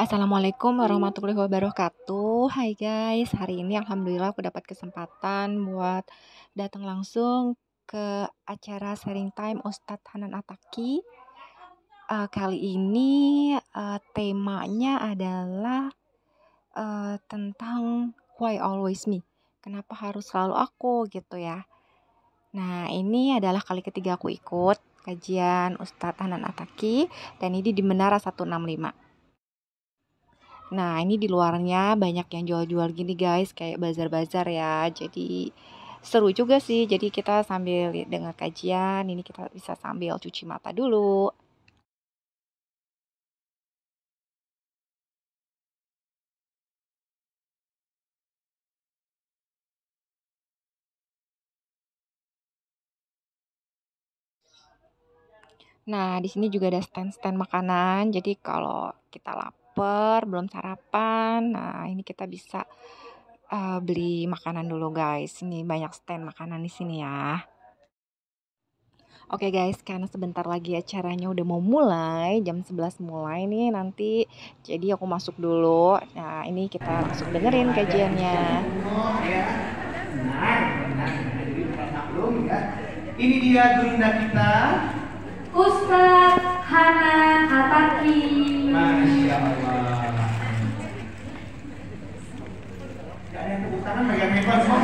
Assalamualaikum warahmatullahi wabarakatuh. Hai guys, hari ini alhamdulillah aku dapat kesempatan buat datang langsung ke acara sharing time Ustadz Hanan Ataki. Kali ini temanya adalah tentang why always me. Kenapa harus selalu aku gitu ya. Nah, ini adalah kali ketiga aku ikut kajian Ustadz Hanan Ataki dan ini di Menara 165. Nah, ini di luarnya banyak yang jual-jual gini guys, kayak bazar-bazar ya. Jadi seru juga sih. Jadi kita sambil dengar kajian, ini kita bisa sambil cuci mata dulu. Nah, di sini juga ada stand-stand makanan. Jadi kalau kita lapar, belum sarapan, nah ini kita bisa beli makanan dulu guys. Ini banyak stand makanan di sini ya. Oke guys, karena sebentar lagi acaranya udah mau mulai, jam 11 mulai nih nanti. Jadi aku masuk dulu. Nah, ini kita langsung dengerin kajiannya. Ini dia gurunda kita, Ustadz Hanan Ataki. Masya Allah. Gak ada yang tepuk tangan, megang handphone semua.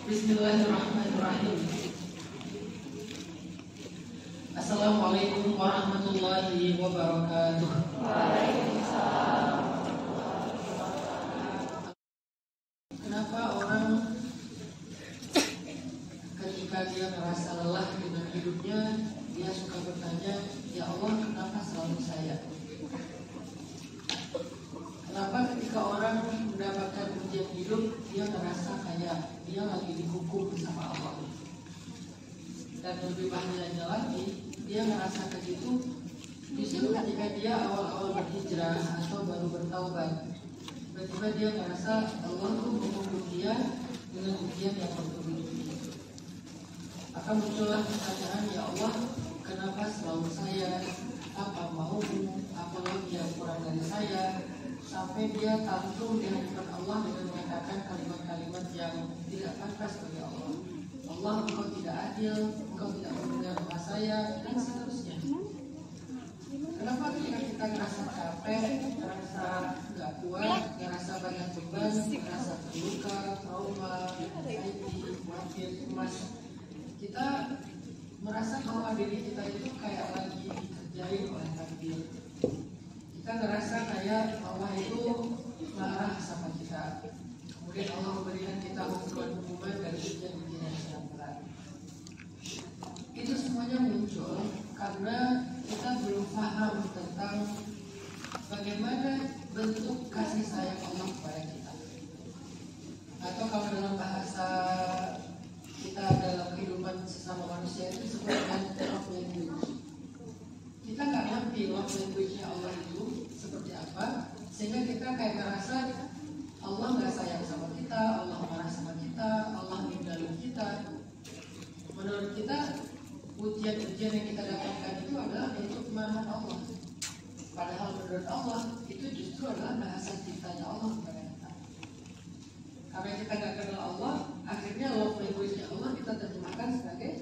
Bismillahirrahmanirrahim. Assalamualaikum warahmatullahi wabarakatuh. Kenapa orang ketika dia merasa lelah dengan hidupnya, dia suka bertanya, ya Allah, kenapa selalu saya? Kenapa ketika orang mendapatkan ujian hidup, dia merasa kayak dia lagi dihukum sama Allah? Dan lebih bahagianya lagi, dia merasa kayak gitu justru ketika dia awal-awal berhijrah atau baru bertaubat. Tiba-tiba dia merasa Allah tuh menghukum dia dengan ujian yang bertubi-tubi. Maka muncullah pertanyaan, ya Allah, kenapa selalu saya? Apa maumu? Apa lagi yang kurang dari saya? Sampai dia tanggung di hadapan Allah dengan mengatakan kalimat-kalimat yang tidak pantas bagi Allah. Allah, engkau tidak adil, engkau tidak mendengar doa saya, dan seterusnya. Kenapa ketika kita ngerasa capek, ngerasa nggak kuat, ngerasa banyak beban, ngerasa terluka, trauma, anxiety, khawatir, cemas, kita merasa bahwa diri kita itu kayak lagi dikerjain oleh takdir. Kita ngerasa kayak Allah itu marah sama kita. Kemudian Allah memberikan kita hukuman dari ujian-ujian yang sangat berat. Itu semuanya muncul karena kita belum paham tentang bagaimana bentuk kasih sayang Allah kepada kita. Atau kalau dalam bahasa kita dalam kehidupan sesama manusia itu disebut dengan love language. Kita nggak ngerti love language-nya Allah itu seperti apa, sehingga kita kayak ngerasa Allah nggak sayang sama kita, Allah marah sama kita, Allah ninggalin kita. Menurut kita, ujian-ujian yang kita dapatkan itu adalah bentuk kemarahan Allah. Padahal menurut Allah itu justru adalah bahasa cintanya Allah kepada kita. Karena kita nggak kenal Allah, akhirnya love language-nya Allah kita terjemahkan sebagai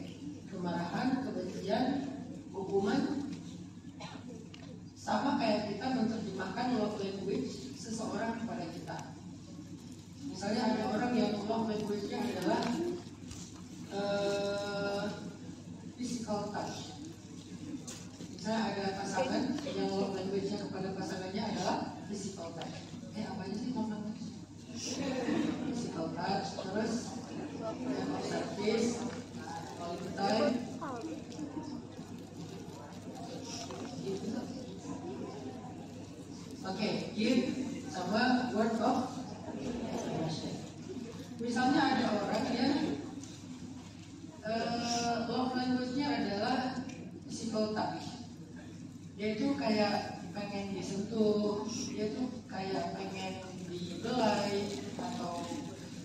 kemarahan, kebencian, hukuman. Sama kayak kita menerjemahkan love language seseorang kepada kita. Misalnya ada orang yang love language-nya adalah physical touch. Misalnya ada pasangan yang love language-nya kepada pasangannya adalah physical touch. Apanya sih love language? Physical touch, terus service, quality time. Oke, gift, sama word of affirmation. Misalnya ada orang yang love language-nya adalah physical touch. Dia itu kayak pengen disentuh, dia tuh kayak pengen dibelai, atau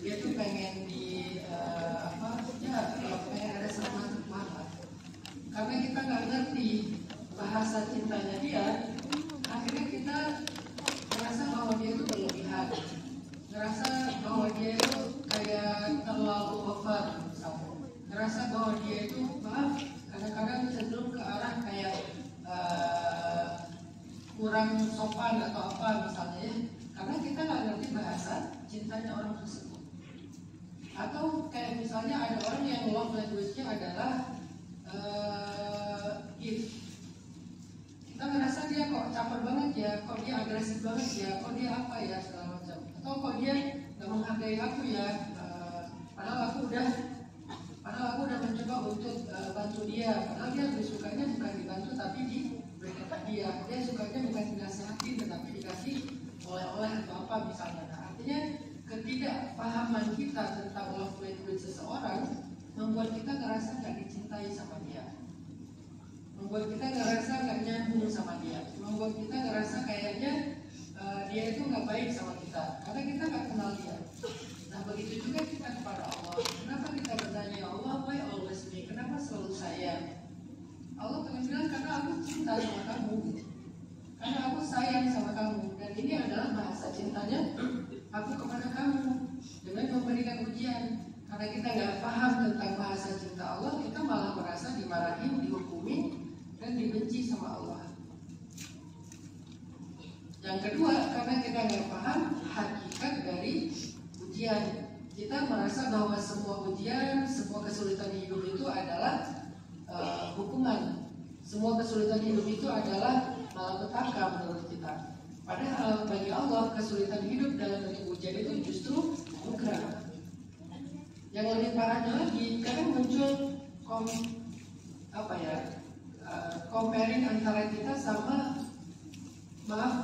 dia tuh pengen pengen ada sentuhan mata. Karena kita nggak ngerti bahasa cintanya dia, akhirnya kita ngerasa bahwa dia itu berlebihan, ngerasa bahwa dia itu kayak terlalu over, misalnya. Ngerasa bahwa dia itu kadang-kadang cenderung ke arah kayak kurang sopan atau apa misalnya ya, karena kita nggak ngerti bahasa cintanya orang tersebut. Atau kayak misalnya ada orang yang love language-nya adalah gift. Kita ngerasa dia kok caper banget ya, kok dia agresif banget ya, kok dia apa ya segala macam. Atau kok dia nggak menghargai aku ya, padahal aku udah mencoba untuk bantu dia, padahal dia lebih sukanya bukan dibantu tapi diberikan dia sukanya bukan dinasihati tetapi dikasih oleh-oleh atau apa misalnya. Nah, artinya ketidakpahaman kita tentang love language seseorang membuat kita ngerasa nggak dicintai sama dia, membuat kita ngerasa nggak nyambung sama dia, membuat kita ngerasa kayaknya dia itu nggak baik sama kita karena kita nggak kenal dia. Nah, begitu juga kita kepada Allah. Kenapa kita bertanya, ya Allah, why always me? Kenapa selalu saya? Allah akan bilang, karena aku cinta sama kamu, karena aku sayang sama kamu, dan ini adalah bahasa cintanya aku kepada kamu dengan memberikan ujian. Karena kita nggak paham tentang bahasa cinta Allah, kita malah merasa dimarahin, dihukumi, dan dibenci sama Allah. Yang kedua, karena kita nggak paham hakikat dari ujian. Kita merasa bahwa semua ujian, semua kesulitan hidup itu adalah hukuman. Semua kesulitan hidup itu adalah malapetaka menurut kita. Padahal bagi Allah kesulitan hidup dalam bentuk ujian itu justru anugerah. Yang lebih parahnya lagi, kadang muncul comparing antara kita sama,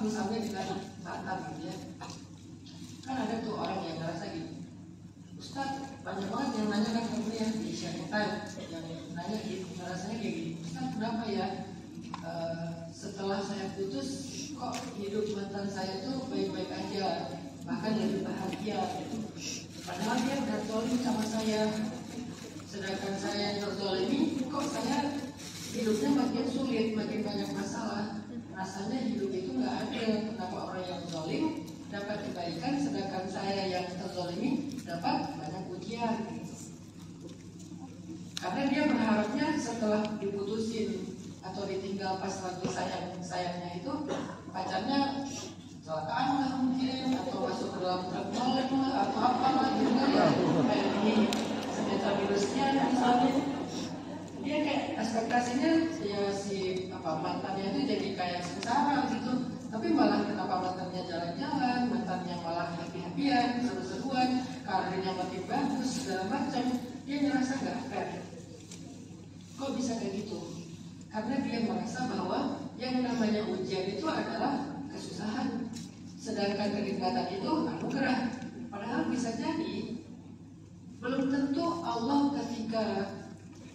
misalnya dengan mantan gitu ya. Kan ada tuh orang yang ngerasa gitu, Ustaz, banyak banget yang nanya kan ke gue ya di sharing time, yang nanya gitu, ngerasanya kayak gini, Ustaz kenapa ya setelah saya putus kok hidup mantan saya tuh baik-baik aja, bahkan lebih bahagia gitu. Padahal dia udah zolim sama saya, sedangkan saya yang terzolimi, kok saya hidupnya makin sulit, makin banyak masalah. Rasanya hidup itu nggak adil. Kenapa orang yang zolim dapat kebaikan, sedangkan saya yang terzolimi dapat banyak ujian? Karena dia berharapnya setelah diputusin atau ditinggal pas lagi sayangnya itu, pacarnya kecelakaan lah mungkin, atau masuk ke dalam truk lah, atau apalah gitu ya, kayak ini senjata virusnya misalnya. Dia kayak ekspektasinya ya si mantannya itu jadi kayak sengsara gitu, tapi malah kenapa mantannya jalan-jalan, mantannya malah happy-happyan, seru-seruan, karirnya makin bagus segala macam, dia ngerasa nggak fair. Kok bisa kayak gitu? Karena dia merasa bahwa yang namanya ujian itu adalah kesusahan, sedangkan kenikmatan itu anugerah. Padahal bisa jadi belum tentu Allah ketika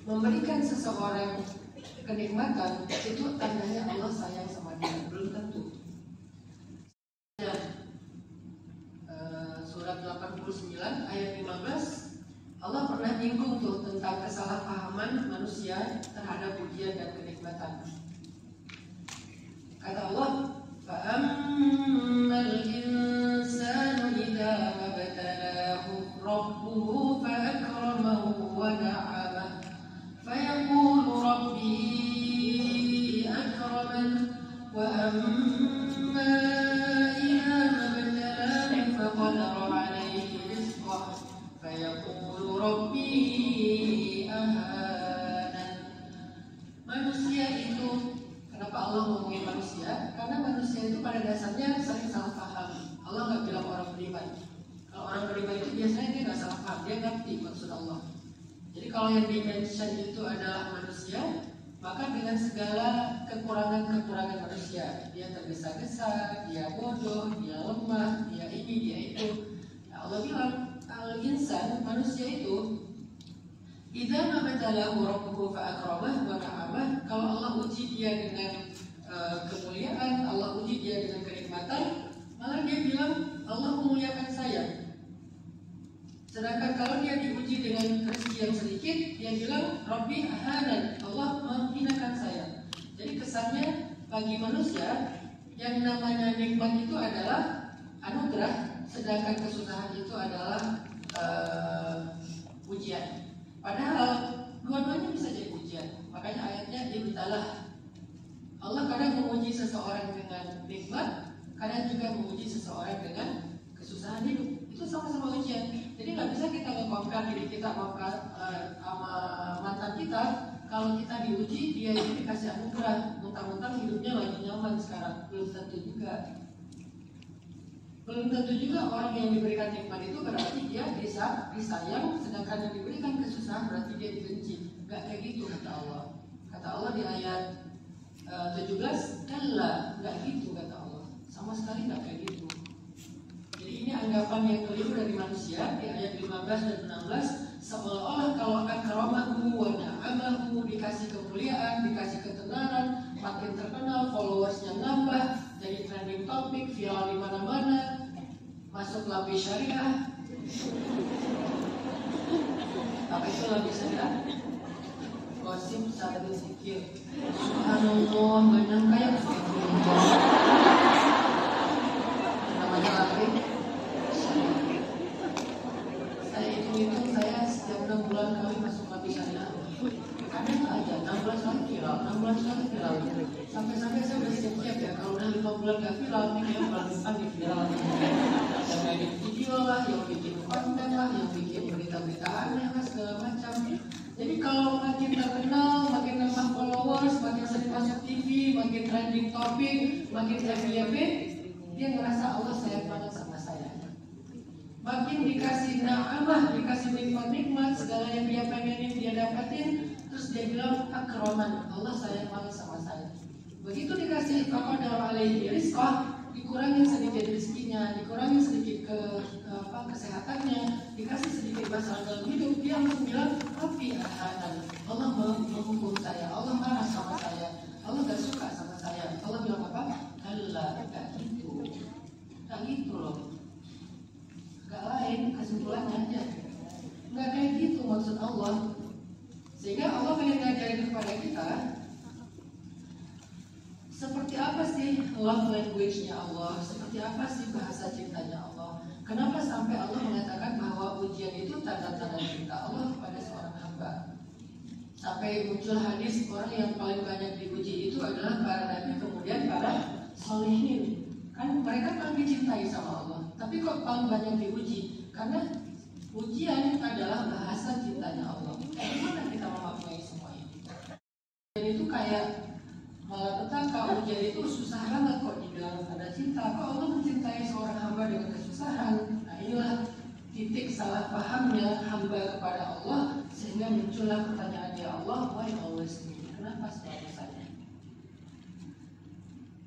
memberikan seseorang kenikmatan itu tandanya Allah sayang sama dia, belum tentu. Surat 89 ayat 15, Allah pernah nyinggung tuh tentang kesalahpahaman manusia terhadap ujian dan kenikmatan. Kata Allah, فَأَمَّا الْإِنسَانُ إِذَا مَبْتَلَاهُ رَبُّهُ فَأَكْرَمَهُ وَنَعَمَهُ فَيَقُولُ رَبِّي أَكْرَمَنِ وَأَمَّا إِذَا مَبْتَلَاهُ فَقَدَرَ عَلَيْهِ رِزْقَهُ فَيَقُولُ رَبِّي أَهَانَنِ. Manusia itu, kenapa Allah ngomongin manusia? Karena manusia itu pada dasarnya sering salah paham. Allah nggak bilang orang beriman. Kalau orang beriman itu biasanya dia nggak salah paham, dia ngerti maksud Allah. Jadi kalau yang di-mention itu adalah manusia, Maka dengan segala kekurangan-kekurangan manusia, dia tergesa-gesa, dia bodoh, dia lemah, dia ini, dia itu. Nah, Allah bilang, al-insan, manusia itu, idza mabtalahu rabbuhu fa'akramah wa na'amah, kalau Allah uji dia dengan kemuliaan, Allah uji dia dengan kenikmatan, malah dia bilang Allah memuliakan saya. Sedangkan kalau dia diuji dengan rezeki yang sedikit, dia bilang Rabbi ahanan, Allah menghinakan saya. Jadi kesannya bagi manusia yang namanya nikmat itu adalah anugerah, sedangkan kesusahan itu adalah ujian. Padahal dua-duanya bisa jadi ujian. Makanya ayatnya ibtalah. Allah kadang menguji seseorang dengan nikmat, kadang juga menguji seseorang dengan kesusahan hidup. Itu sama-sama ujian. Jadi nggak bisa kita nge-compare diri kita sama mantan kita. Kalau kita diuji, dia itu dikasih anugerah. Mentang-mentang hidupnya lagi nyaman sekarang. Belum tentu juga. Belum tentu juga orang yang diberikan nikmat itu berarti dia disayang, sedangkan yang diberikan kesusahan berarti dia dibenci. Nggak kayak gitu kata Allah. Kata Allah di ayat 17, kalla, nggak gitu kata Allah. Sama sekali nggak kayak gitu. Jadi ini anggapan yang keliru dari manusia di ayat 15 dan 16, seolah-olah kalau akramahu wa na'amahu, dikasih kemuliaan, dikasih ketenaran, makin terkenal, followersnya nambah, jadi trending topik, viral di mana-mana, masuk labis syariah. Apa itu labis syariah? Gosip sambil zikir. Subhanallah, gak nyangka ya namanya labis. Saya hitung saya setiap 6 bulan kali masuk labis syariah. Kadang aja 16 kali viral, 16 kali viral. Sampai-sampai saya udah siap-siap ya, kalau udah 5 bulan gak viral, nih kayak bulan depan nih viral. Yang edit video lah, yang bikin konten lah, yang bikin berita-berita aneh lah, segala macam. Jadi kalau makin terkenal, makin nambah followers, makin sering masuk TV, makin trending topik, makin FYP, dia ngerasa Allah sayang banget sama saya. Makin dikasih na'amah, dikasih nikmat-nikmat, segala yang dia pengenin dia dapetin, terus dia bilang akraman, Allah sayang banget sama saya. Begitu dikasih faqadara alaihi rizqah, dikurangin sedikit rezekinya, dikurangin sedikit kesehatannya, dikasih sedikit masalah dalam hidup, dia langsung bilang Rabbi ahanan, Allah menghukum saya, Allah marah sama saya, Allah gak suka sama saya. Allah bilang apa? Kalla, gak gitu, gak gitu loh. Gak lain, kesimpulannya aja nggak kayak gitu maksud Allah. Sehingga Allah pengen ngajarin kepada kita seperti apa sih love language-nya Allah, seperti apa sih bahasa cintanya Allah. Kenapa sampai Allah mengatakan bahwa ujian itu tanda-tanda cinta Allah kepada seorang hamba. Sampai muncul hadis orang yang paling banyak diuji itu adalah para nabi, kemudian para sholihin. Kan mereka paling dicintai sama Allah, tapi kok paling banyak diuji? Karena ujian adalah bahasa cintanya Allah. Bagaimana kita memaknai semua ini? Dan itu kayak malapetaka, ujian itu susah banget kok dibilang ada cinta. Kok Allah mencintai seorang hamba dengan kesusahan? Nah inilah titik salah pahamnya hamba kepada Allah, sehingga muncullah pertanyaan, ya Allah, why always me? Kenapa selalu saya?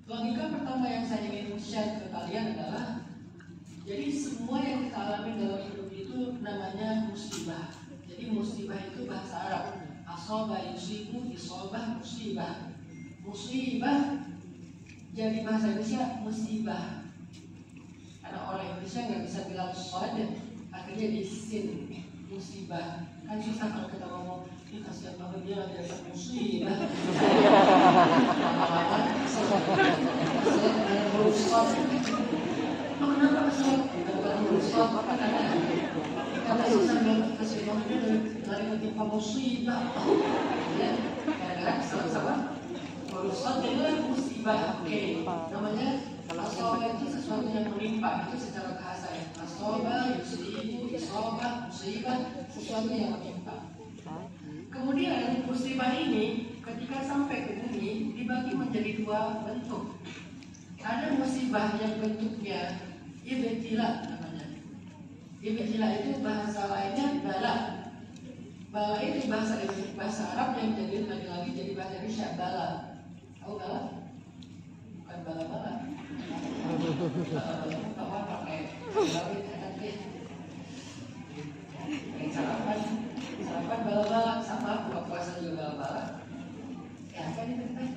Logika pertama yang saya ingin share ke kalian adalah, jadi semua yang kita alami dalam hidup itu namanya musibah. Jadi musibah itu bahasa Arab, asoba yusibu, isobah, musibah. Musibah jadi bahasa Indonesia musibah. Karena orang Indonesia nggak bisa bilang sod, akhirnya di sin musibah. Kan susah kalau kita ngomong, ini kasihan banget dia lagi dapat musibah. Saya berusaha. Lo kenapa kesel? Berusaha karena susah banget kasih banget dia dari ketimpa musibah. Ya, gara-gara kesel sama. Berusaha jadi musibah. Oke, namanya asoba itu sesuatu yang menimpa, itu secara bahasa ya. Asoba, yusibu, isobah, musibah, sesuatu yang menimpa. Kemudian musibah ini ketika sampai ke bumi dibagi menjadi dua bentuk. Ada musibah yang bentuknya ibtila namanya. Ibtila itu bahasa lainnya bala. Bala itu bahasa Arab yang jadi lagi-lagi jadi bahasa Indonesia. Bala, tahu bala? Bukan bala-bala. Bala pakai sarapan bala-bala, sama buka puasa juga bala-bala. Ya kan itu kan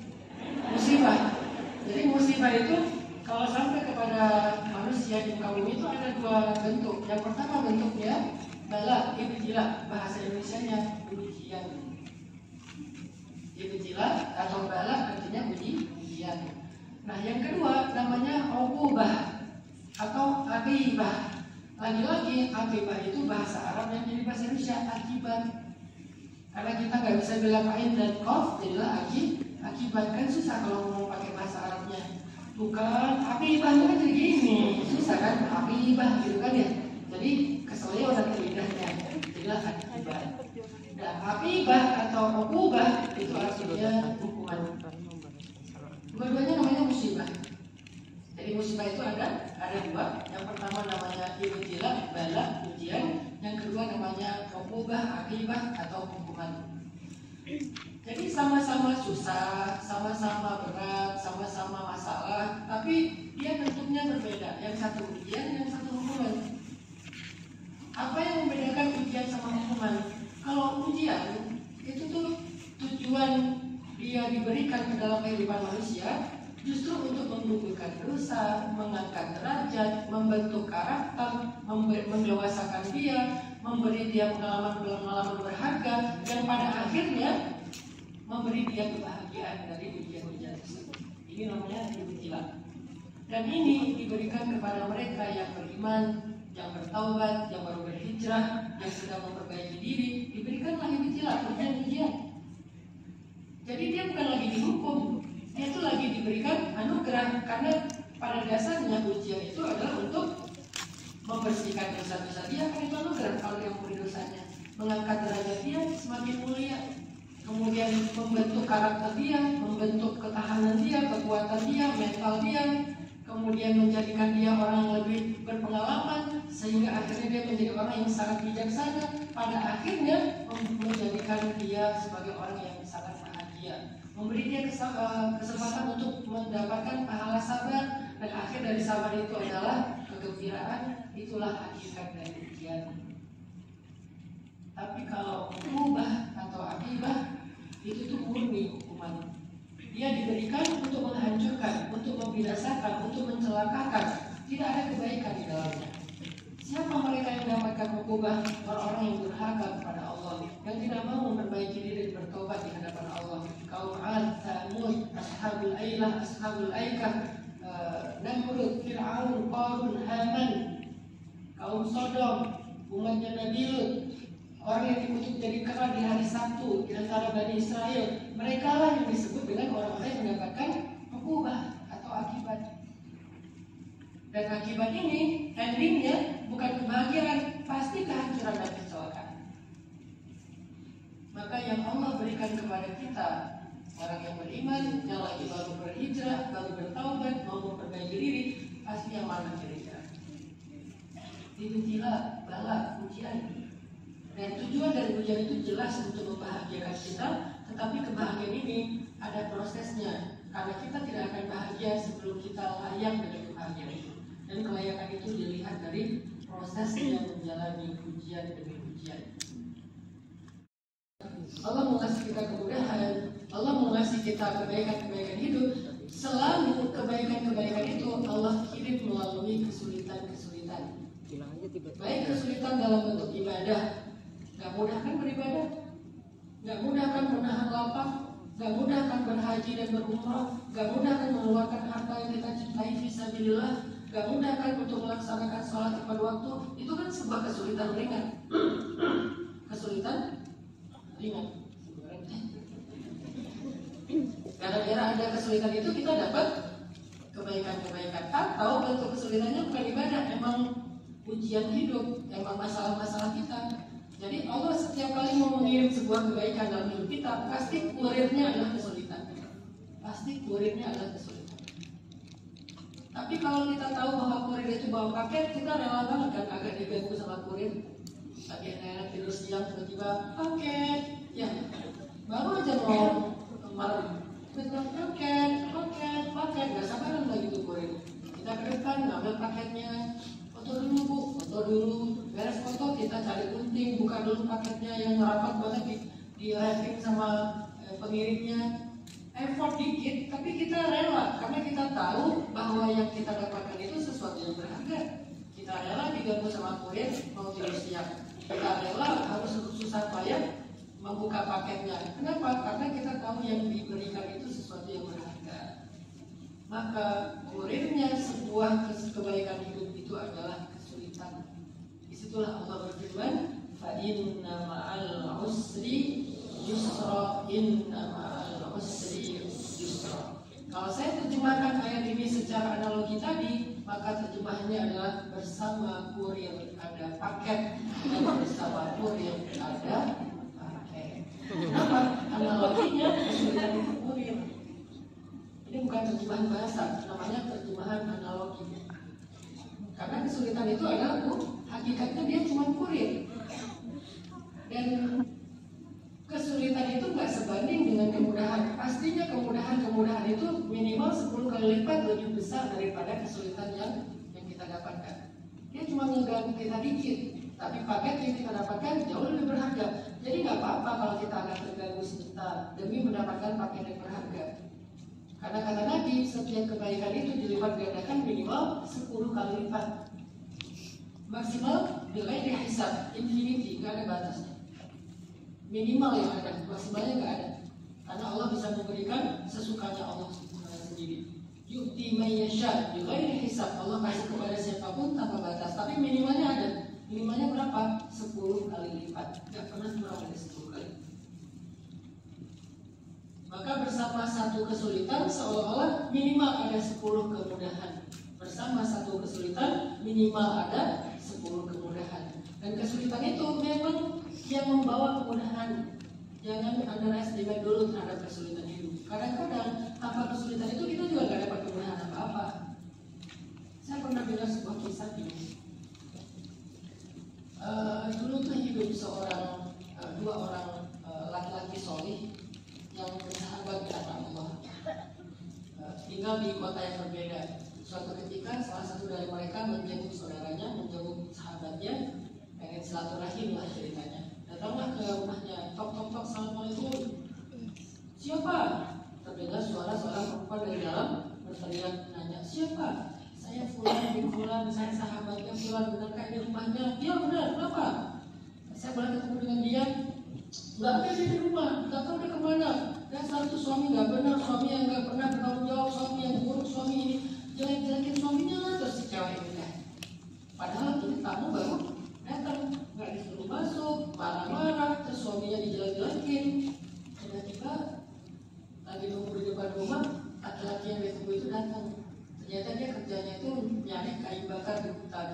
musibah. Jadi musibah itu kalau sampai kepada manusia di muka bumi itu ada dua bentuk. Yang pertama bentuknya bala, ibtilah, bahasa Indonesianya ujian. Ibtilah atau bala artinya ujian. Nah yang kedua namanya uqubah atau akibah. Lagi-lagi akibah itu bahasa Arab yang jadi bahasa Indonesia akibat. Karena kita nggak bisa bilang ain dan qaf, jadilah akibat. Kan susah kalau ngomong pakai bahasa Arabnya. Bukan akibahnya kan jadi gini, susah kan akibah gitu kan ya. Jadi keselnya orang lidahnya, jadilah akibat. Nah akibah atau uqubah itu artinya hukuman. Dua-duanya namanya musibah. Jadi musibah itu ada dua. Yang pertama namanya ibtilah, bala, ujian. Yang kedua namanya uqubah, akibah atau hukuman. Jadi sama-sama susah, sama-sama berat, sama-sama masalah, tapi dia bentuknya berbeda. Yang satu ujian, yang satu hukuman. Apa yang membedakan ujian sama hukuman? Kalau ujian itu tuh tujuan dia diberikan ke dalam kehidupan manusia justru untuk menggugurkan dosa, mengangkat derajat, membentuk karakter, mendewasakan dia, memberi dia pengalaman-pengalaman berharga yang pada akhirnya memberi dia kebahagiaan dari ujian-ujian tersebut. Ini namanya ibtilah. Dan ini diberikan kepada mereka yang beriman, yang bertaubat, yang baru berhijrah, yang sedang memperbaiki diri, diberikanlah ibtilah, ujian-ujian. Jadi dia bukan lagi dihukum, dia itu lagi diberikan anugerah, karena pada dasarnya ujian itu adalah untuk membersihkan dosa-dosa dia, kan itu anugerah kalau dia memberi dosanya, mengangkat derajat dia semakin mulia, kemudian membentuk karakter dia, membentuk ketahanan dia, kekuatan dia, mental dia, kemudian menjadikan dia orang yang lebih berpengalaman, sehingga akhirnya dia menjadi orang yang sangat bijaksana, pada akhirnya menjadikan dia sebagai orang yang sangat bahagia, memberi dia kesempatan untuk mendapatkan pahala sabar, dan akhir dari sabar itu adalah kegembiraan. Itulah hakikat dari ujian. Tapi kalau ubah atau akibah itu tuh murni hukuman. Dia diberikan untuk menghancurkan, untuk membinasakan, untuk mencelakakan. Tidak ada kebaikan di dalamnya. Siapa mereka yang mendapatkan ukubah? Orang-orang yang durhaka kepada Allah, yang tidak mau memperbaiki diri dan bertobat di hadapan Allah. Kaum 'ad, Thamud, ashabul ailah, ashabul aikah, Namrud, Fir'aun, Qarun, Haman, kaum Sodom, umatnya Nabi Lut, orang yang dikutuk jadi kera di hari Sabtu di antara Bani Israel. Mereka lah yang disebut dengan orang-orang yang mendapatkan ukubah atau akibat. Dan akibat ini endingnya bukan kebahagiaan, pasti kehancuran dan kecelakaan. Maka yang Allah berikan kepada kita, orang yang beriman, yang lagi baru berhijrah, baru bertaubat, mau memperbaiki diri, pasti yang mana kira-kira? Ibtilah, bala, ujian. Dan tujuan dari ujian itu jelas untuk membahagiakan kita, tetapi kebahagiaan ini ada prosesnya, karena kita tidak akan bahagia sebelum kita layak dengan kebahagiaan itu. Dan kelayakan itu dilihat dari proses yang menjalani ujian demi ujian. Allah mengasih kita kemudahan, Allah mengasih kita kebaikan-kebaikan hidup. Selalu kebaikan-kebaikan itu Allah kirim melalui kesulitan-kesulitan. Baik kesulitan dalam bentuk ibadah, gak mudah kan beribadah, gak mudah kan menahan lapar, gak mudah kan berhaji dan berumrah, gak mudah kan mengeluarkan harta yang kita cintai fisabilillah, gak mudah kan untuk melaksanakan sholat tepat waktu. Itu kan sebuah kesulitan ringan. Kesulitan ringan. Gara-gara ada kesulitan itu kita dapat kebaikan-kebaikan. Atau bentuk kesulitannya bukan ibadah, emang ujian hidup, emang masalah-masalah kita. Jadi Allah setiap kali mau mengirim sebuah kebaikan dalam hidup kita, pasti kurirnya adalah kesulitan. Pasti kurirnya adalah kesulitan. Tapi kalau kita tahu bahwa kurir itu bawa paket, kita rela banget kan agak diganggu sama kurir. Lagi enak tidur siang tiba-tiba paket, ya baru aja mau kemarin, paket, nggak sabaran lagi tuh kurir. Kita ke depan ngambil paketnya, foto dulu bu, foto dulu, beres foto kita cari gunting, buka dulu paketnya yang rapat banget di wrapping sama pengirimnya. Effort dikit, tapi kita rela karena kita tahu bahwa yang kita dapatkan itu sesuatu yang berharga. Kita rela diganggu sama kurir mau tidur siang. Kita rela harus susah payah membuka paketnya. Kenapa? Karena kita tahu yang diberikan itu sesuatu yang berharga. Maka kurirnya sebuah kebaikan hidup itu adalah kesulitan. Disitulah Allah berfirman, fa inna ma'al usri yusra, inna ma'al usri yusra. Kalau saya terjemahkan ayat ini secara analogi tadi, maka terjemahannya adalah bersama kurir ada paket dan bersama kurir ada paket. Kenapa? Analoginya kesulitan itu kurir. Ini bukan terjemahan bahasa, namanya terjemahan analogi. Karena kesulitan itu adalah hakikatnya dia cuma kurir. Dan kesulitan itu nggak sebanding dengan kemudahan. Pastinya kemudahan itu minimal 10 kali lipat lebih besar daripada kesulitan yang kita dapatkan. Dia cuma mengganggu kita dikit, tapi paket yang kita dapatkan jauh lebih berharga. Jadi nggak apa-apa kalau kita akan terganggu sebentar demi mendapatkan paket yang berharga. Karena kata Nabi, setiap kebaikan itu dilipat gandakan minimal 10 kali lipat. Maksimal nilai hisab, infinity, nggak ada batasnya. Minimal yang ada, maksimalnya nggak ada. Karena Allah bisa memberikan sesukanya Allah sendiri. Yu'ti may yasha bighairi hisab. Allah kasih kepada siapapun tanpa batas. Tapi minimalnya ada. Minimalnya berapa? 10 kali lipat. Nggak pernah kurang dari 10 kali. Maka bersama satu kesulitan seolah-olah minimal ada 10 kemudahan. Bersama satu kesulitan minimal ada 10 kemudahan. Dan kesulitan itu memang yang membawa kemudahan. Jangan underestimate dulu terhadap kesulitan hidup. Kadang-kadang tanpa kesulitan itu kita juga nggak dapat kemudahan apa-apa. Saya pernah dengar sebuah kisah ini. Dulu tuh hidup dua orang laki-laki solih yang bersahabat di hadapan Allah. Tinggal di kota yang berbeda. Suatu ketika salah satu dari mereka menjenguk saudaranya, menjenguk sahabatnya, pengen silaturahim lah ceritanya. Datanglah ke rumahnya, tok, assalamualaikum. Siapa? Terdengar suara seorang perempuan dari dalam berteriak nanya, siapa? Saya Fulan bin Fulan, saya sahabatnya Fulan, benarkah di rumahnya? Iya benar, kenapa? Saya boleh ketemu dengan dia? Nggak ada di rumah, nggak tahu dia kemana. Dasar itu suami nggak benar, suami yang nggak pernah bertanggung jawab, suami yang buruk, suami ini jelek-jelekin suaminya terus si cewek ini. Padahal ini tamu baru datang, nggak disuruh masuk, marah-marah, terus suaminya dijelek-jelekin. Tiba-tiba lagi nunggu di depan rumah, laki-laki yang ditunggu itu datang. Ternyata dia kerjanya itu nyari kayu bakar di hutan.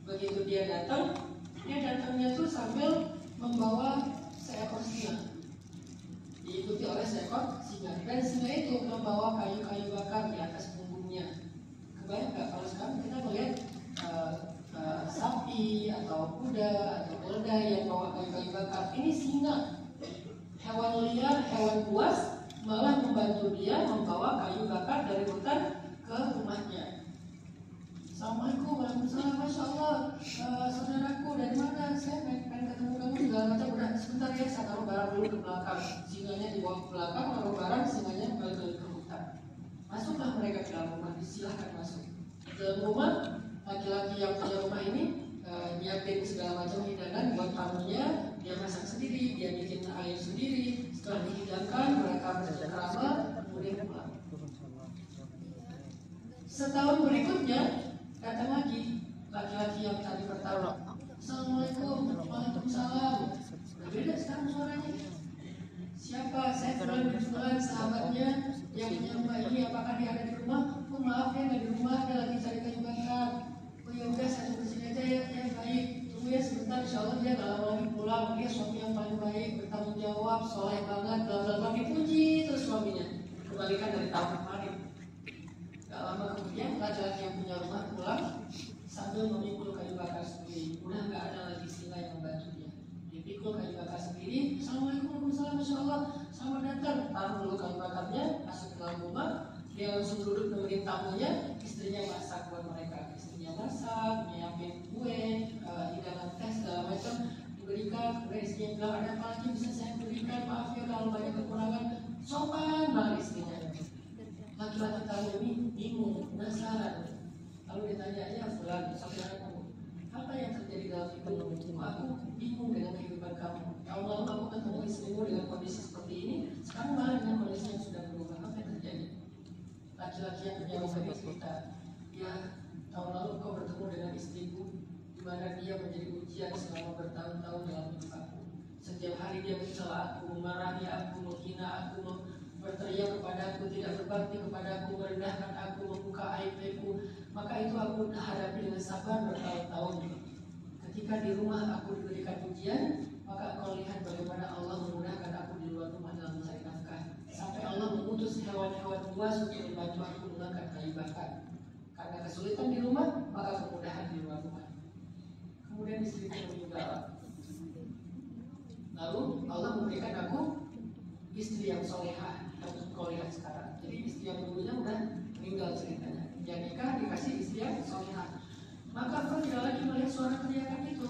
Begitu dia datangnya tuh sambil membawa seekor singa, diikuti oleh seekor singa. Dan singa itu membawa kayu-kayu bakar di atas punggungnya. Kebayang nggak kalau sekarang kita melihat sapi atau kuda atau keledai yang bawa kayu-kayu bakar? Ini singa, hewan liar, hewan buas, malah membantu dia membawa kayu bakar dari hutan ke rumahnya. Assalamualaikum warahmatullahi wabarakatuh. Masya Allah, saudaraku dari mana? Saya pengen ketemu kamu segala macam. Udah sebentar ya, saya taruh barang dulu ke belakang. Singanya dibawa ke belakang, taruh barang, singanya balik ke hutan. Masuklah mereka ke dalam rumah, silahkan masuk. Ke dalam rumah, laki-laki yang punya rumah ini nyiapin segala macam hidangan buat tamunya. Dia masak sendiri, dia bikin air sendiri. Setelah dihidangkan, mereka bercengkrama, kemudian pulang. Setahun berikutnya datang lagi laki-laki yang tadi pertama. Assalamualaikum, waalaikumsalam. Berbeda sekarang suaranya. Siapa? Saya Fulan bin Fulan, sahabatnya yang punya rumah ini. Apakah dia ada di rumah? Oh maaf ya, nggak di rumah, ada lagi cari kayu bakar. Oh ya udah, saya tunggu sini aja ya. Ya baik, tunggu ya sebentar. Insya Allah dia nggak lama lagi pulang. Dia suami yang paling baik, bertanggung jawab, soleh banget, bla dipuji terus suaminya. Kebalikan dari tahun kemarin. Gak lama kemudian laki-laki yang punya rumah pulang sambil memikul kayu bakar sendiri. Udah gak ada lagi singa yang membantu dia. sendiri, Assalamualaikum, Waalaikumsalam, Masya Allah, selamat datang. Taruh dulu kayu bakarnya, masuk ke dalam rumah, dia langsung duduk nemenin tamunya, istrinya masak buat mereka. Istrinya masak, nyiapin kue, hidangan teh segala macam diberikan. Kemudian istrinya bilang, ada apa lagi bisa saya berikan? Maaf ya kalau banyak kekurangan. Sopan banget istrinya. Laki-laki tamu ini bingung, penasaran. Lalu ditanya, ya fulan, saudaraku, apa yang terjadi dalam hidupmu? Aku bingung dengan kehidupan kamu. Ya Allah, aku ketemu istrimu dengan kondisi seperti ini, sekarang malah dengan kondisi yang sudah berubah. Apa yang terjadi? Laki-laki yang menjawab ini cerita, ya tahun lalu kau bertemu dengan istriku, di mana dia menjadi ujian selama bertahun-tahun dalam hidup aku. Setiap hari dia mencela aku, memarahi aku, menghina aku, berteriak kepadaku, tidak berbakti kepadaku, merendahkan aku, membuka aibku. Maka itu aku hadapi dengan sabar bertahun-tahun. Ketika di rumah aku diberikan ujian, maka kau lihat bagaimana Allah memudahkan aku di luar rumah dalam mencari nafkah. Sampai Allah mengutus hewan-hewan buas untuk membantu aku mengangkat kayu bakar. Karena kesulitan di rumah, maka kemudahan di luar rumah. Kemudian istriku meninggal. Lalu Allah memberikan aku istri yang solehah yang kau lihat sekarang. Jadi istri yang dulunya udah meninggal ceritanya. Yang nikah dikasih istri yang solehah. Maka kau tidak lagi melihat suara teriakan itu.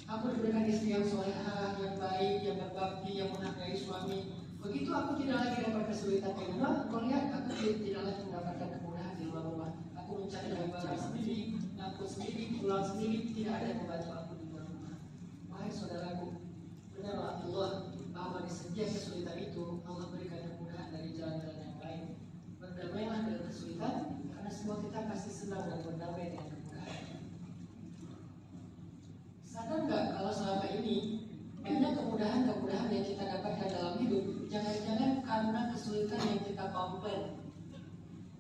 Aku diberikan istri yang solehah, yang baik, yang berbakti, yang menghargai suami. Begitu aku tidak lagi dapat kesulitan di rumah, kau lihat aku tidak lagi mendapatkan kemudahan di luar rumah. Aku mencari barang sendiri, ngangkut sendiri, pulang sendiri, tidak ada yang membantu aku di luar rumah. Wahai saudaraku, benarlah Allah bahwa di setiap kesulitan itu Allah berikan kemudahan dari jalan-jalan yang lain. Berdamailah dengan kesulitan, karena semua kita pasti senang dan berdamai dengan kemudahan. Sadar nggak kalau selama ini banyak kemudahan-kemudahan yang kita dapatkan dalam hidup, jangan-jangan karena kesulitan yang kita komplain,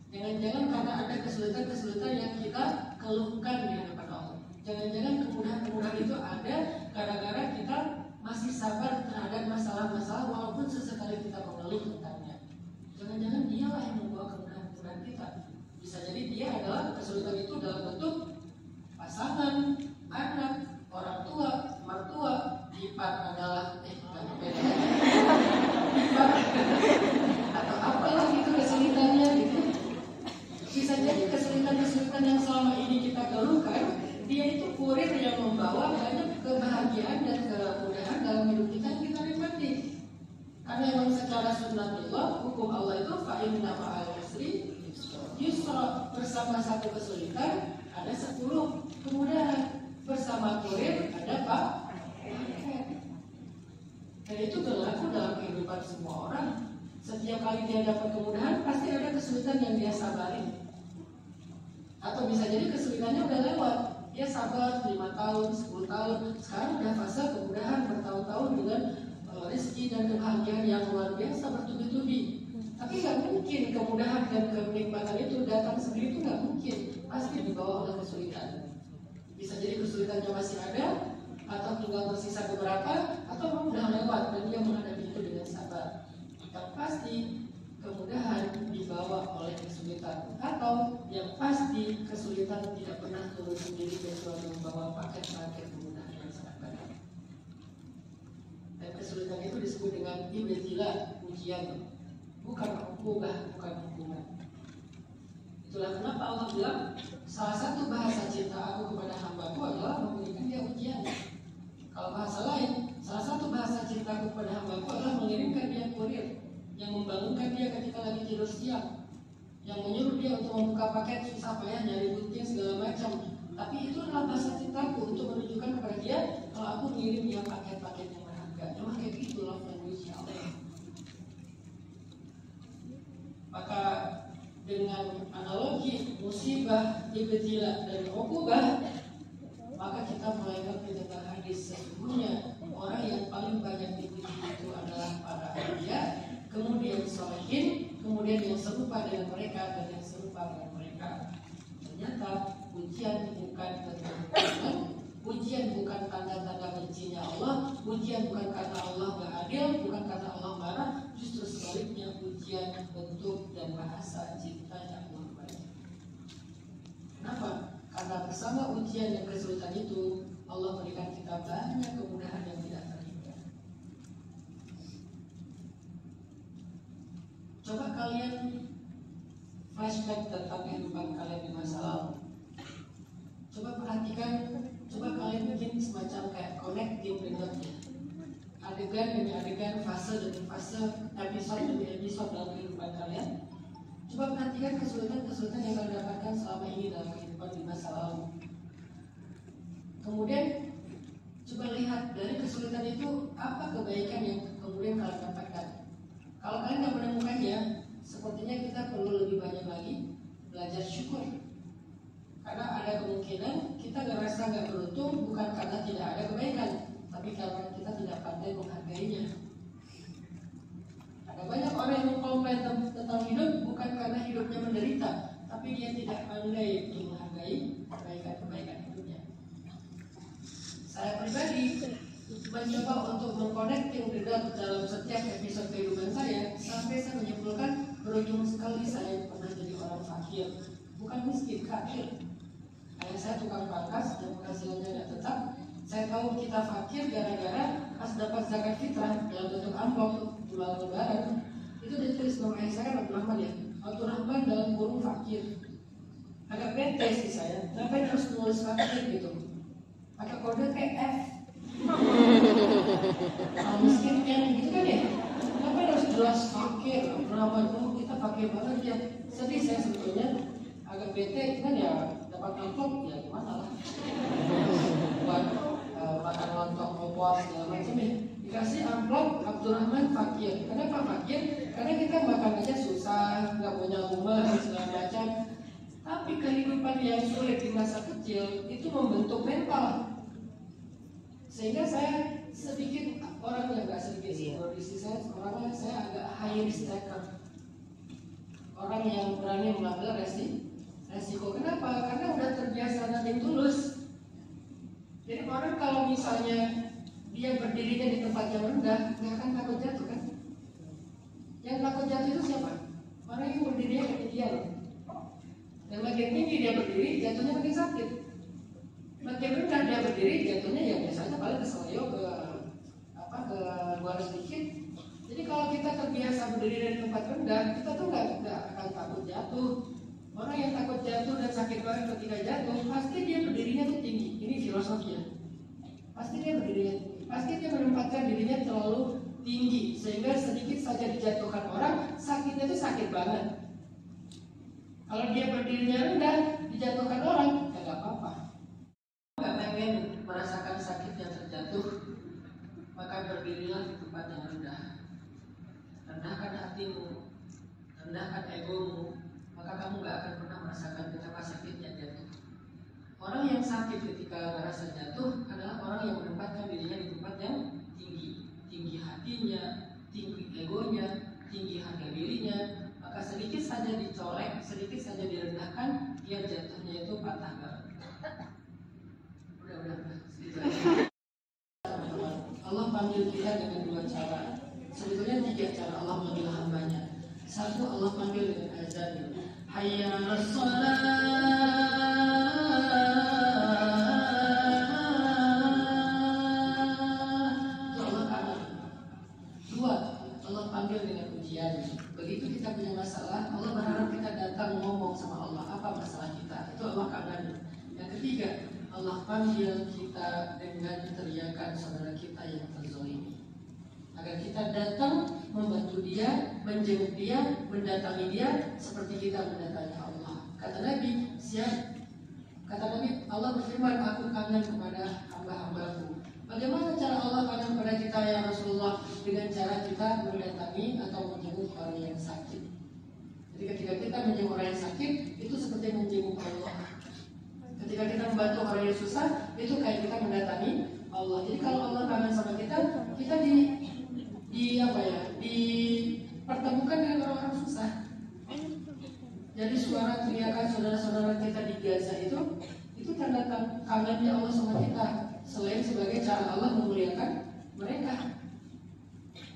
jangan-jangan karena ada kesulitan-kesulitan yang kita keluhkan di hadapan Allah. Jangan-jangan kemudahan-kemudahan itu ada gara-gara kita masih sabar terhadap masalah-masalah walaupun sesekali kita mengeluh tentangnya. Jangan-jangan dialah yang membawa kemudahan-kemudahan kita. Bisa jadi dia adalah kesulitan itu dalam bentuk pasangan, anak, orang tua, mertua, ipar adalah beda. Ipar atau apalah itu kesulitannya gitu. Bisa jadi kesulitan-kesulitan yang selama ini kita keluhkan, dia itu kurir yang membawa banyak kebahagiaan dan kemudahan dalam hidup kita yang kita nikmati. Karena memang secara sunnatullah, hukum Allah itu fa'inna ma'al usri yusra. Bersama satu kesulitan ada 10 kemudahan. Bersama kurir ada pak. Dan itu berlaku dalam kehidupan semua orang. Setiap kali dia dapat kemudahan, pasti ada kesulitan yang dia sabarin. Atau bisa jadi kesulitannya udah lewat. Dia sabar 5 tahun, 10 tahun. Sekarang udah fase kemudahan bertahun-tahun dengan rezeki dan kebahagiaan yang luar biasa bertubi-tubi. Tapi nggak mungkin kemudahan dan kenikmatan itu datang sendiri, itu nggak mungkin. Pasti dibawa oleh kesulitan. Bisa jadi kesulitannya masih ada, atau tinggal tersisa beberapa, atau memang udah lewat dan dia menghadapi itu dengan sabar. Yang pasti kemudahan dibawa oleh kesulitan, atau yang pasti kesulitan tidak pernah turun sendiri kecuali membawa paket-paket kemudahan yang sangat banyak. Dan kesulitan itu disebut dengan ibtilah, ujian, bukan ukubah, bukan hukuman. Itulah kenapa Allah bilang salah satu bahasa cinta aku kepada hambaku adalah memberikan dia ujian. Kalau bahasa lain, salah satu bahasa cintaku kepada hambaku adalah mengirimkan dia kurir yang membangunkan dia ketika lagi tidur siang, yang menyuruh dia untuk membuka paket susah payah nyari gunting segala macam. Tapi itu adalah bahasa cintaku untuk menunjukkan kepada dia kalau aku mengirim dia paket-paket yang berharga. Memang kayak gitu love language Allah. Maka dengan analogi musibah, ibtilah dan ukubah, maka kita mulai mengerti tentang hadis. Sesungguhnya orang yang paling banyak dipuji itu adalah para anbiya, kemudian sholihin, kemudian yang serupa dengan mereka dan yang serupa dengan mereka. Ternyata ujian bukan tentang hukuman, ujian bukan tanda-tanda bencinya Allah, ujian bukan karena Allah gak adil, bukan karena Allah marah, justru sebaliknya ujian bentuk dan bahasa cintanya Allah kepada kita. Kenapa? Karena bersama ujian dan kesulitan itu Allah berikan kita banyak kemudahan yang tidak terhingga. kalian flashback tentang kehidupan kalian di masa lalu, coba perhatikan, coba kalian bikin semacam kayak connecting ringnya, adegan demi adegan, fase demi fase, episode demi episode dalam kehidupan kalian. Coba perhatikan kesulitan-kesulitan yang kalian dapatkan selama ini dalam kehidupan di masa lalu. Kemudian coba lihat dari kesulitan itu apa kebaikan yang kemudian kalian dapatkan. Kalau kalian tidak menemukannya, sepertinya kita perlu lebih banyak lagi belajar syukur. Karena ada kemungkinan kita ngerasa nggak beruntung bukan karena tidak ada kebaikan, tapi karena kita tidak pandai menghargainya. Ada banyak orang yang mengkomplain tentang hidup bukan karena hidupnya menderita, tapi dia tidak pandai menghargai kebaikan-kebaikan hidupnya. Saya pribadi mencoba untuk mengkonekting dendam dalam setiap episode kehidupan saya, sampai saya menyimpulkan beruntung sekali saya pernah jadi orang fakir, bukan miskin, fakir. Ayah saya tukang pangkas dan penghasilannya tidak tetap. Saya tahu kita fakir gara-gara pas dapat zakat fitrah dalam bentuk amplop bulan lebaran, itu ditulis nama ayah saya Abdul Rahman ya, Abdul Rahman dalam kurung fakir. Agak bete sih saya, ngapain harus nulis fakir gitu, pakai kode kayak F. Kalau miskin N gitu kan ya, ngapain harus jelas fakir, Abdul Rahman, kita pakai banget ya. Sedih saya sebetulnya, agak bete kan ya, dapat amplop ya gimana lah, buat makan lontong, opor segala macam ya, dikasih amplop Abdurrahman fakir. Kenapa fakir? Karena kita makan aja susah, nggak punya rumah segala macam. Tapi kehidupan yang sulit di masa kecil itu membentuk mental, sehingga saya sedikit orang yang nggak sedikit sih, kondisi saya orangnya saya agak high risk taker, orang yang berani mengambil resiko. Kenapa? Karena udah terbiasa nothing tulus. Jadi orang kalau misalnya dia berdirinya di tempat yang rendah, nggak akan takut jatuh kan? Yang takut jatuh itu siapa? Orang yang berdirinya ketinggian. Dan makin tinggi dia berdiri, jatuhnya makin sakit. Makin rendah dia berdiri, jatuhnya ya biasanya paling keselio ke luar sedikit. Jadi kalau kita terbiasa berdiri di tempat rendah, kita tuh nggak akan takut jatuh. Orang yang takut jatuh dan sakit banget ketika jatuh, pasti dia berdirinya tuh tinggi. Ini filosofinya. Pasti dia berdirinya tinggi. Pasti dia menempatkan dirinya terlalu tinggi, sehingga sedikit saja dijatuhkan orang, sakitnya tuh sakit banget. Kalau dia berdirinya rendah, dijatuhkan orang, ya nggak apa-apa. Nggak pengen merasakan sakit yang terjatuh, maka berdirilah di tempat yang rendah. Rendahkan hatimu, rendahkan egomu, maka kamu gak akan pernah merasakan betapa sakitnya jatuh. Orang yang sakit ketika merasa jatuh adalah orang yang menempatkan dirinya di tempat yang tinggi, tinggi hatinya, tinggi egonya, tinggi harga dirinya. Maka sedikit saja dicolek, sedikit saja direndahkan, dia jatuhnya itu patah banget. Udah. Allah panggil kita dengan dua cara. Sebetulnya 3 cara Allah memanggil hambanya. Satu, Allah panggil dengan azan. Hayya 'alas shalah. Allah panggil. 2, Allah panggil dengan ujian. Begitu kita punya masalah, Allah berharap kita datang ngomong sama Allah apa masalah kita. Itu Allah kangen. Yang ketiga, Allah panggil kita dengan teriakan saudara kita yang terzolimi, agar kita datang membantu dia, menjenguk dia, mendatangi dia seperti kita mendatangi Allah. Kata Nabi, Allah berfirman, aku kangen kepada hamba-hambaku. Bagaimana cara Allah kangen kepada kita ya Rasulullah? Dengan cara kita mendatangi atau menjenguk orang yang sakit. Jadi ketika kita menjenguk orang yang sakit, itu seperti menjenguk Allah. Ketika kita membantu orang yang susah, itu kayak kita mendatangi Allah. Jadi kalau Allah kangen sama kita, kita dipertemukan dengan orang-orang susah. Jadi suara teriakan saudara-saudara kita di Gaza itu tanda kangennya Allah sama kita. Selain sebagai cara Allah memuliakan mereka.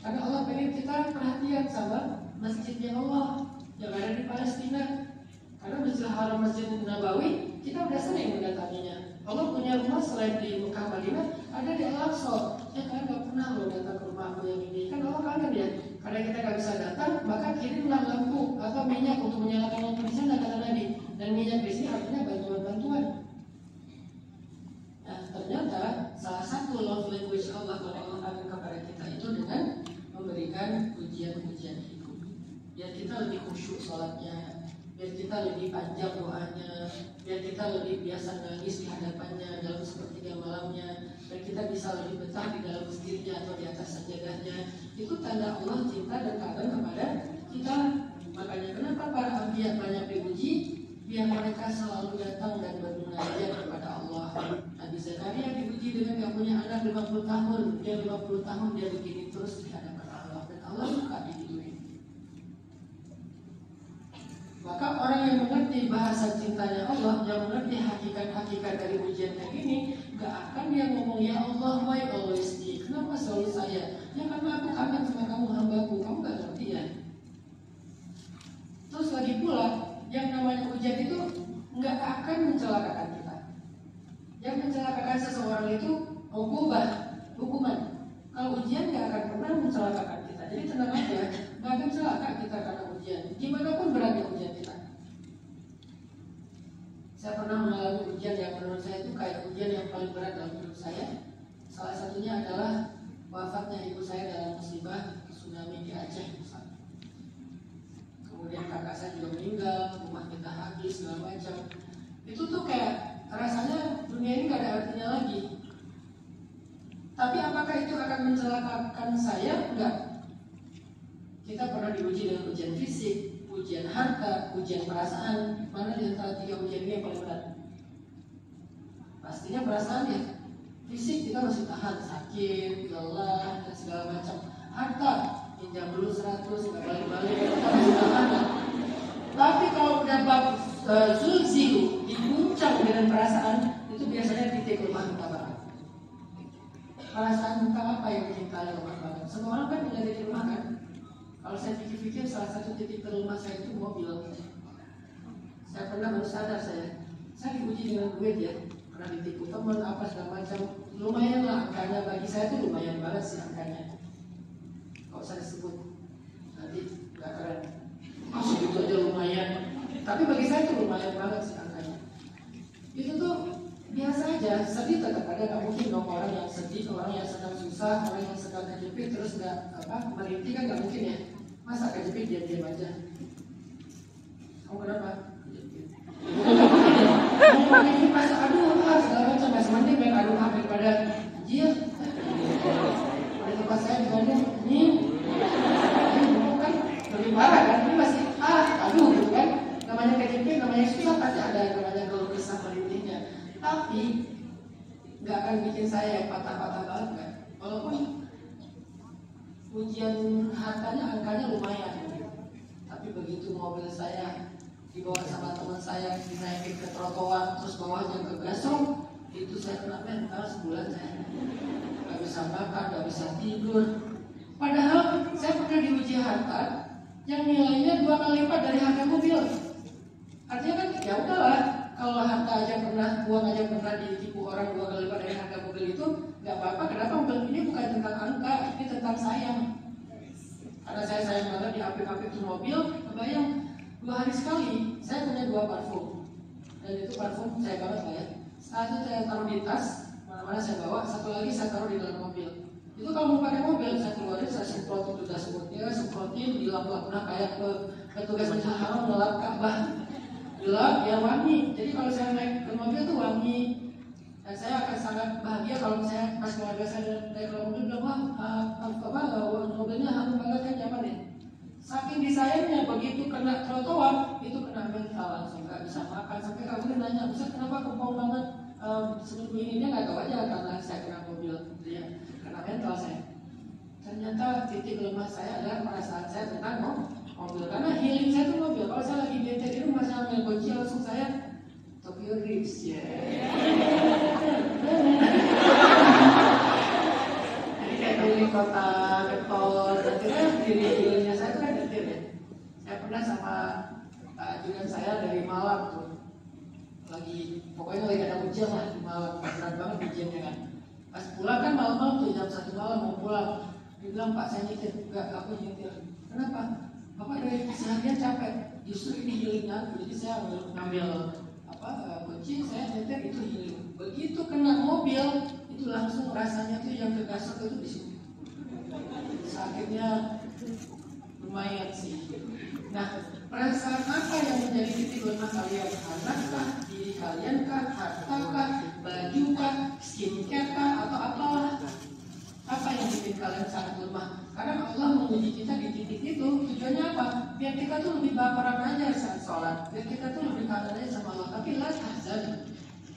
Karena Allah pengen kita perhatian sama masjidnya Allah yang ada di Palestina. Karena Masjidil Haram, Masjid Nabawi, kita udah sering mendatanginya. Allah punya rumah selain di Mekah Madinah, ada di Al-Aqsa. Ya kan gak pernah lo datang ke rumah aku yang ini. Kan Allah kangen ya. Karena kita nggak bisa datang, maka kirimlah lampu atau minyak untuk menyalakan lampu di sana, kata Nabi. Dan minyak di sini artinya bantuan-bantuan. Nah, ternyata salah satu love language Allah kepada kita itu dengan memberikan pujian-pujian hidup. Biar kita lebih khusyuk sholatnya, biar kita lebih panjang doanya, biar kita lebih biasa nangis di hadapannya dalam sepertiga malamnya, dan kita bisa lebih betah di dalam masjidnya atau di atas sajadahnya. Itu tanda Allah cinta dan kabar kepada kita. Makanya kenapa para anbiya banyak dipuji? Biar mereka selalu datang dan bermunajat kepada Allah. Nabi Zakaria dipuji dengan gak punya anak 50 tahun. Dia 50 tahun dia begini terus di hadapan Allah, dan Allah suka digituin. Maka orang yang mengerti bahasa cintanya Allah, yang mengerti hakikat-hakikat dari ujian kayak gini, gak akan dia ngomong, ya Allah, why always me? Kenapa selalu saya? Ya karena aku kangen sama kamu, hambaku. Kamu gak ngerti ya? Terus lagi pula, yang namanya ujian itu gak akan mencelakakan kita. Yang mencelakakan seseorang itu hukuman. Kalau ujian gak akan pernah mencelakakan kita. Jadi tenang aja, gak akan celaka kita karena ujian. Gimana pun beratnya ujian kita. Saya pernah mengalami ujian yang menurut saya itu kayak ujian yang paling berat dalam hidup saya. Salah satunya adalah wafatnya ibu saya dalam musibah tsunami di Aceh. Kemudian kakak saya juga meninggal, rumah kita habis, segala macam. Itu tuh kayak rasanya dunia ini gak ada artinya lagi. Tapi apakah itu akan mencelakakan saya? Enggak. Kita pernah diuji dengan ujian fisik, ujian harta, ujian perasaan. Mana di antara 3 ujian ini yang paling berat? Pastinya perasaan ya. Fisik kita masih tahan, sakit, lelah, dan segala macam. Harta, pinjam dulu 100, nggak balik-balik, kita masih tahan. Tapi kalau udah bab zulzilu, diguncang dengan perasaan, itu biasanya titik lemah kita banget. Perasaan tentang apa yang bikin kalian lemah banget? Semua orang kan punya titik lemah kan? Kalau saya pikir-pikir, salah satu titik terlemah saya itu mobil. Saya pernah baru sadar saya diuji dengan duit ya. Pernah ditipu teman, apa segala macam. Lumayan lah angkanya, bagi saya itu lumayan banget sih angkanya. Kalau saya sebut, nanti gak keren. Masih itu aja lumayan. Tapi bagi saya itu lumayan banget sih angkanya. Itu tuh biasa aja, sedih tetap ada, gak mungkin dong orang yang sedih, orang yang sedang susah, orang yang sedang kejepit terus gak merintih kan gak mungkin ya. Masa kejepit diam-diam aja. Kamu kenapa? Kejepit. Ngomongin ini pas aduh segala macam, masih mending main aduh daripada anjir. Pada tempat saya di Bandung, ini kan lebih parah kan, ini masih aduh gitu kan. Namanya kejepit, namanya susah, pasti ada namanya kalau kisah merintihnya. Tapi nggak akan bikin saya yang patah-patah banget kan. Walaupun ujian hartanya angkanya lumayan, tapi begitu mobil saya dibawa sama teman saya dinaikin ke trotoar terus bawahnya ke gasong, itu saya kena mental sebulan saya nggak bisa makan, nggak bisa tidur. Padahal saya pernah diuji harta yang nilainya 2 kali lipat dari harga mobil. Artinya kan ya udahlah, kalau harta aja pernah, uang aja pernah ditipu orang 2 kali lipat dari harga mobil itu nggak apa-apa. Kenapa? Mobil ini bukan tentang angka, ini tentang sayang. Karena saya sayang banget di apik-apik itu mobil. Kebayang 2 hari sekali saya punya 2 parfum, dan itu parfum saya banget lah ya. Satu saya taruh di tas, mana-mana saya bawa. Satu lagi saya taruh di dalam mobil. Itu kalau mau pakai mobil saya keluarin, saya semprot itu dashboardnya, semprotin, dilap-lap, nah kayak petugas Masjidil Haram ngelap Ka'bah, gelap ya wangi. Jadi kalau saya naik ke mobil itu wangi. Dan saya akan sangat bahagia kalau saya pas keluarga saya naik ke mobil bilang, wah mobilnya harum banget kan, nyaman ya. Saking disayangnya, begitu kena trotoar itu kena mental, langsung nggak bisa makan. Sampai kamu nanya, bisa kenapa kempong banget seminggu ini? Dia nggak tahu aja karena saya kena mobil, dia kena mental saya. Ternyata titik lemah saya adalah perasaan saya tentang mobil, karena healing saya itu mobil. Kalau saya lagi bete di rumah, saya ambil kunci langsung saya Tokyo Drift ya. Jadi kayak keliling kota, getol, dan diri-dirinya saya itu kan detail ya. Saya pernah sama ajudan saya dari Malang tuh, pokoknya lagi ada ujian lah di Malang, berat banget ujiannya kan. Pas pulang kan malam-malam tuh jam 1 malam mau pulang. Dia bilang, Pak saya nyetir. Enggak, aku nyetir. Kenapa? Bapak dari seharian capek. Justru ini healing aku. Jadi saya ngambil kunci, saya nyetir, itu healing. Begitu kena mobil, itu langsung rasanya tuh yang kegasok itu di sini. Sakitnya lumayan sih. Nah, perasaan apa yang menjadi titik lemah kalian? Anak-kah, diri kalian kah, harta kah, baju kah, skincare kah, atau apalah? Apa yang bikin kalian sangat lemah? Karena Allah menguji kita di titik itu. Tujuannya apa? Biar kita tuh lebih baperan aja saat sholat. Biar kita tuh lebih kangen aja sama Allah. Tapi la tahzan.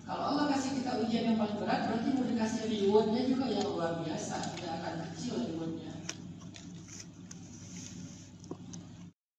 Kalau Allah kasih kita ujian yang paling berat, berarti mau dikasih rewardnya juga yang luar biasa. Tidak akan kecil.